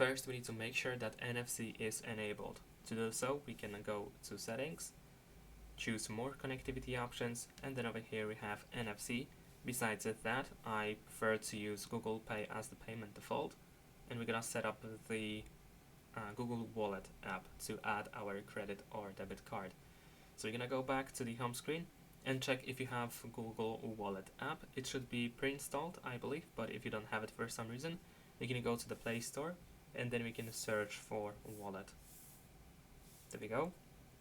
First, we need to make sure that NFC is enabled. To do so, we can go to Settings, choose More Connectivity Options, and then over here we have NFC. Besides that, I prefer to use Google Pay as the payment default, and we're gonna set up the Google Wallet app to add our credit or debit card. So you're gonna go back to the home screen and check if you have Google Wallet app. It should be pre-installed, I believe, but if you don't have it for some reason, you can go to the Play Store and then we can search for Wallet. There we go.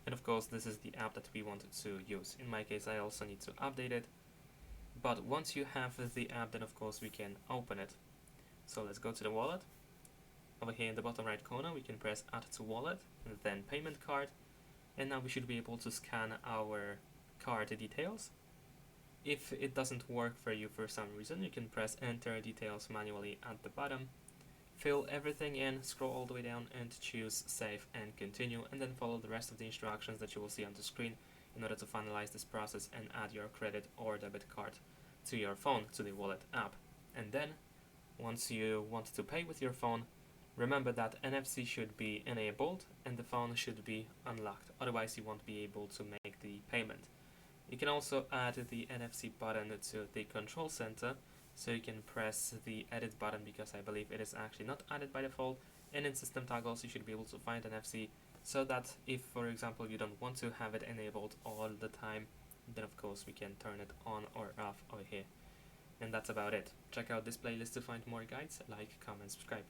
And of course, this is the app that we wanted to use. In my case, I also need to update it. But once you have the app, then of course we can open it. So let's go to the wallet. Over here in the bottom right corner, we can press Add to Wallet, and then Payment Card. And now we should be able to scan our card details. If it doesn't work for you for some reason, you can press Enter Details manually at the bottom. Fill everything in, scroll all the way down and choose Save and Continue, and then follow the rest of the instructions that you will see on the screen in order to finalize this process and add your credit or debit card to your phone, to the Wallet app. And then, once you want to pay with your phone, remember that NFC should be enabled and the phone should be unlocked, otherwise you won't be able to make the payment. You can also add the NFC button to the control center, so you can press the edit button because I believe it is actually not added by default, and in system toggles you should be able to find NFC so that if, for example, you don't want to have it enabled all the time, then of course we can turn it on or off over here. And that's about it. Check out this playlist to find more guides, like, comment, subscribe.